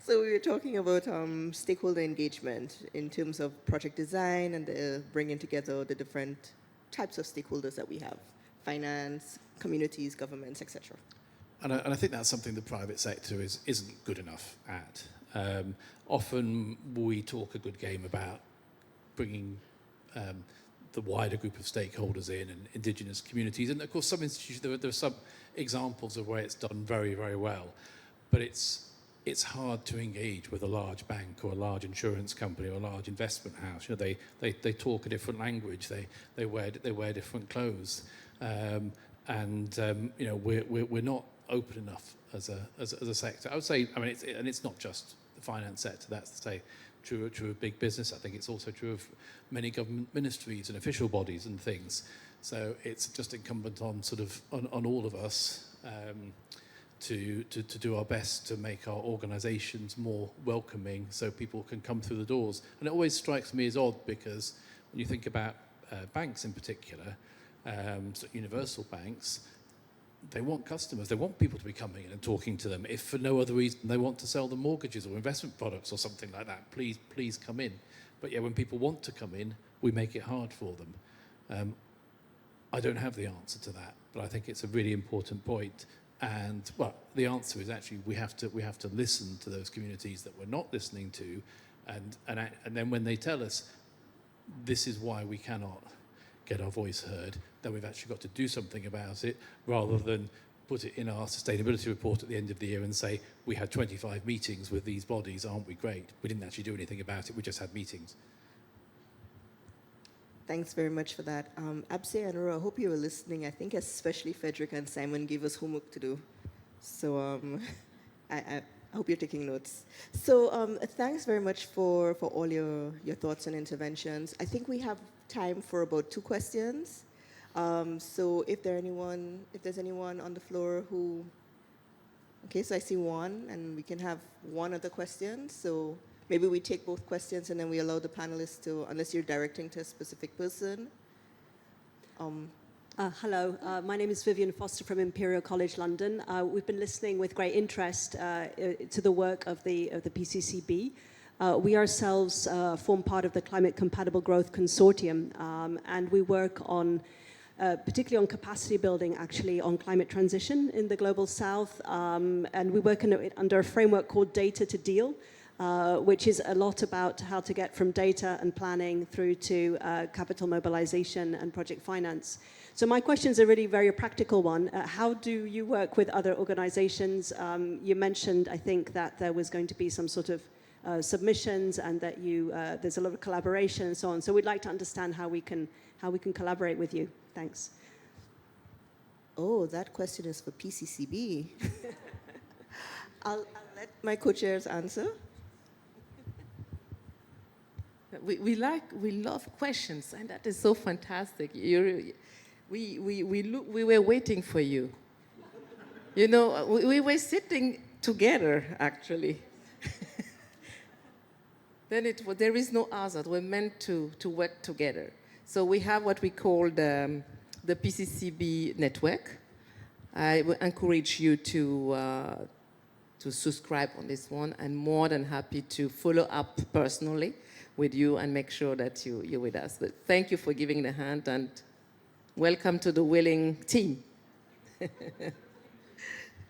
So we were talking about stakeholder engagement in terms of project design and bringing together the different types of stakeholders that we have: finance, communities, governments, etc.
And I think that's something the private sector isn't good enough at. Often we talk a good game about bringing the wider group of stakeholders in and indigenous communities. And of course, some institutions, there are some examples of where it's done very, very well. But it's hard to engage with a large bank or a large insurance company or a large investment house. They talk a different language. They wear different clothes. We're not open enough as a sector. I would say, it's not just the finance sector. That's to say true of big business. I think it's also true of many government ministries and official bodies and things. So it's just incumbent on on all of us to do our best to make our organisations more welcoming so people can come through the doors. And it always strikes me as odd because when you think about banks in particular, so universal banks, they want customers, they want people to be coming in and talking to them. If for no other reason they want to sell them mortgages or investment products or something like that, please come in. But yeah, when people want to come in, we make it hard for them. I don't have the answer to that, but I think it's a really important point. And well, the answer is actually we have to listen to those communities that we're not listening to, and then when they tell us this is why we cannot get our voice heard, then we've actually got to do something about it, rather than put it in our sustainability report at the end of the year and say we had 25 meetings with these bodies, aren't we great? We didn't actually do anything about it. We just had meetings.
Thanks very much for that. Abse and Ro, I hope you were listening. I think especially Frederick and Simon gave us homework to do. So I hope you're taking notes. So thanks very much for all your thoughts and interventions. I think we have time for about 2 questions. So if there's anyone on the floor who, okay, so I see one, and we can have one other question. So maybe we take both questions and then we allow the panelists to, unless you're directing to a specific person.
Hello, my name is Vivian Foster from Imperial College London. We've been listening with great interest to the work of the PCCB. We ourselves form part of the Climate Compatible Growth Consortium, and we work on, particularly on capacity building, actually, on climate transition in the Global South. And we work under a framework called Data to Deal, which is a lot about how to get from data and planning through to capital mobilization and project finance. So my question is a really very practical one. How do you work with other organizations? You mentioned, I think, that there was going to be some sort of submissions and that there's a lot of collaboration and so on. So we'd like to understand how we can collaborate with you. Thanks.
Oh, that question is for PCCB. I'll let my co-chairs answer.
We love questions, and that is so fantastic. We were waiting for you. We were sitting together, actually. Then there is no other. We're meant to work together. So we have what we call the PCCB network. I would encourage you to subscribe on this one. I'm more than happy to follow up personally with you and make sure that you're with us. But thank you for giving the hand, and welcome to the willing team.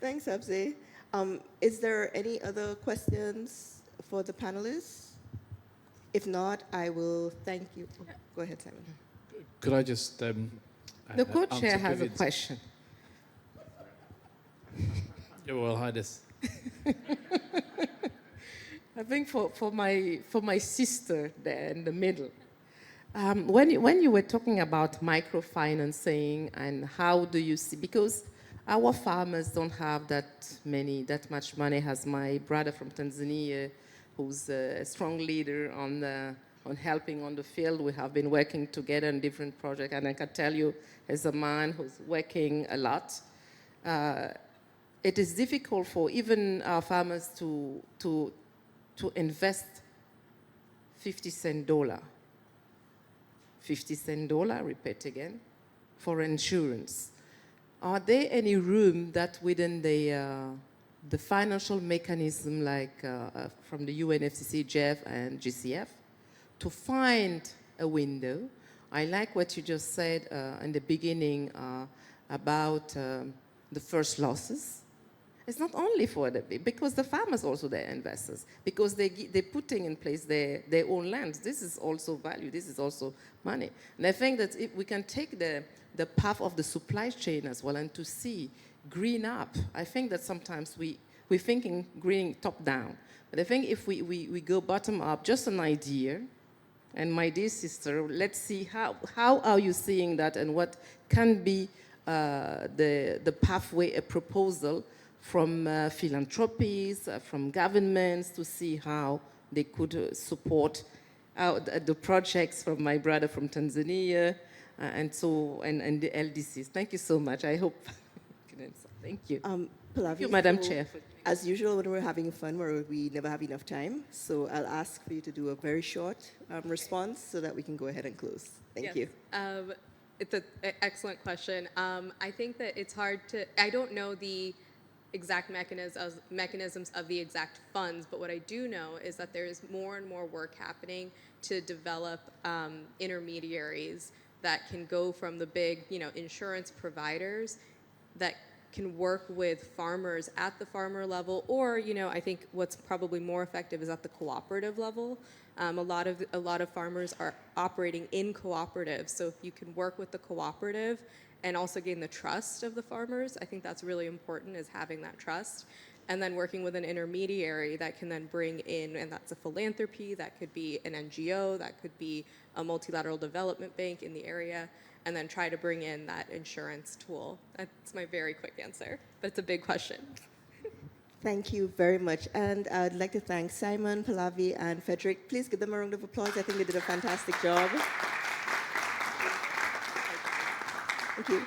Thanks, Abse. Is there any other questions for the panelists? If not, I will thank you. Oh, go ahead, Simon.
Could I just
The co-chair has a question.
Your Royal Highness.
I think for my sister there in the middle. When you were talking about microfinancing and how do you see, because our farmers don't have that much money, as my brother from Tanzania, who's a strong leader on helping on the field. We have been working together in different projects, and I can tell you, as a man who's working a lot, it is difficult for even our farmers to invest 50-cent dollar. 50-cent dollar, repeat again, for insurance. Are there any room that within the financial mechanism, like from the UNFCCC, GEF, and GCF, to find a window? I like what you just said in the beginning about the first losses. It's not only for because the farmers also they're investors, because they're putting in place their own lands. This is also value, this is also money. And I think that if we can take the path of the supply chain as well and to see green up. I think that sometimes we're thinking green top down. But I think if we go bottom up, just an idea, and my dear sister, let's see how are you seeing that and what can be the pathway, a proposal from philanthropies, from governments, to see how they could support the projects from my brother from Tanzania, and the LDCs. Thank you so much. I hope I can answer. Thank you.
Pallavi,
Thank you, Madam
so
Chair.
As usual, when we're having fun, we never have enough time. So I'll ask for you to do a very short response so that we can go ahead and close. Thank you.
It's an excellent question. I think that it's hard to, I don't know the exact mechanisms of the exact funds, but what I do know is that there is more and more work happening to develop intermediaries that can go from the big, insurance providers that can work with farmers at the farmer level, or I think what's probably more effective is at the cooperative level. A lot of farmers are operating in cooperatives, so if you can work with the cooperative and also gain the trust of the farmers, I think that's really important, is having that trust. And then working with an intermediary that can then bring in, and that's a philanthropy, that could be an NGO, that could be a multilateral development bank in the area, and then try to bring in that insurance tool. That's my very quick answer, but it's a big question.
Thank you very much. And I'd like to thank Simon, Pallavi, and Frederick. Please give them a round of applause. I think they did a fantastic job. Thank you.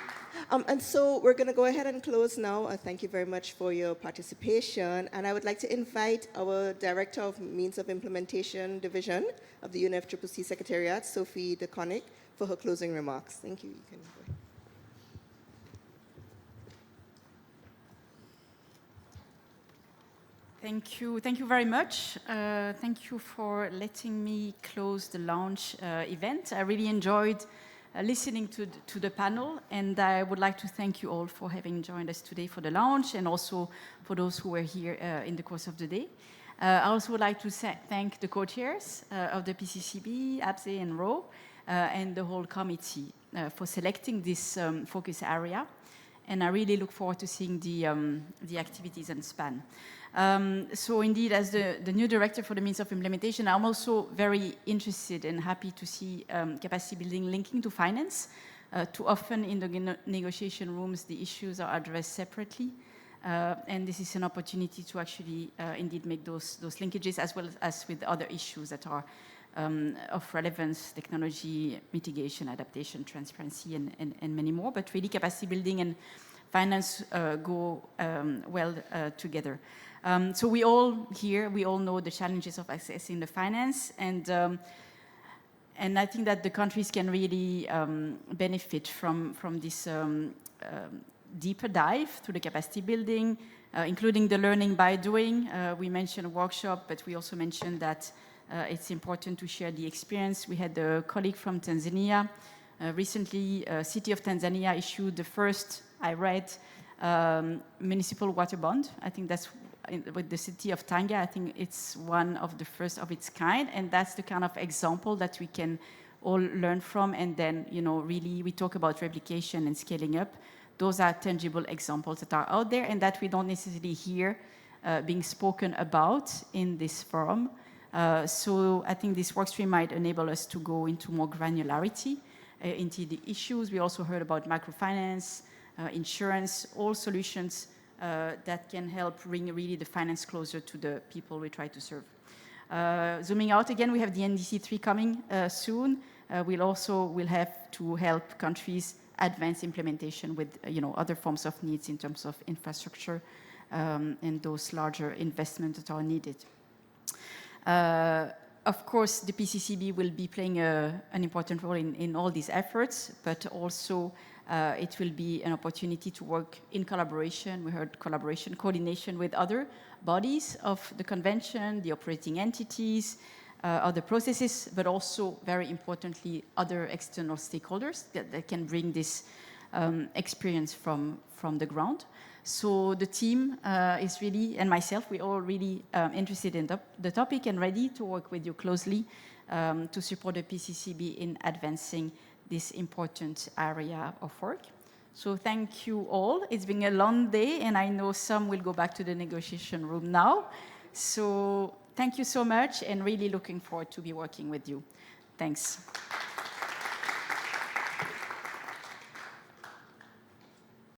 And so we're going to go ahead and close now. Thank you very much for your participation. And I would like to invite our Director of Means of Implementation Division of the UNFCCC Secretariat, Sophie DeConnick, for her closing remarks. Thank you. You can go ahead.
Thank you. Thank you very much. Thank you for letting me close the launch event. I really enjoyed listening to the panel, and I would like to thank you all for having joined us today for the launch, and also for those who were here in the course of the day. I also would like to thank the co-chairs of the PCCB, ABSE and RO, and the whole committee for selecting this focus area. And I really look forward to seeing the activities and span. So indeed, as the new director for the means of implementation, I'm also very interested and happy to see capacity building linking to finance. Too often in the negotiation rooms, the issues are addressed separately. And this is an opportunity to actually indeed make those linkages, as well as with other issues that are of relevance: technology, mitigation, adaptation, transparency, and many more. But really, capacity building and finance go well together. So we all know the challenges of accessing the finance, and I think that the countries can really benefit from this deeper dive to the capacity building, including the learning by doing. We mentioned a workshop, but we also mentioned that it's important to share the experience. We had a colleague from Tanzania. Recently, City of Tanzania issued the first, I read, municipal water bond. I think that's with the city of Tanga. I think it's one of the first of its kind, and that's the kind of example that we can all learn from. And then, really, we talk about replication and scaling up. Those are tangible examples that are out there, and that we don't necessarily hear being spoken about in this forum.
So I think this workstream might enable us to go into more granularity into the issues. We also heard about microfinance, insurance, all solutions that can help bring really the finance closer to the people we try to serve. Zooming out again, we have the NDC3 coming soon. We'll have to help countries advance implementation with other forms of needs in terms of infrastructure and those larger investments that are needed. Of course, the PCCB will be playing an important role in all these efforts, but also it will be an opportunity to work in collaboration. We heard collaboration, coordination with other bodies of the convention, the operating entities, other processes, but also, very importantly, other external stakeholders that can bring this experience from the ground. So the team is really, and myself, we're all really interested in the topic and ready to work with you closely to support the PCCB in advancing this important area of work. So thank you all. It's been a long day, and I know some will go back to the negotiation room now. So thank you so much, and really looking forward to be working with you. Thanks.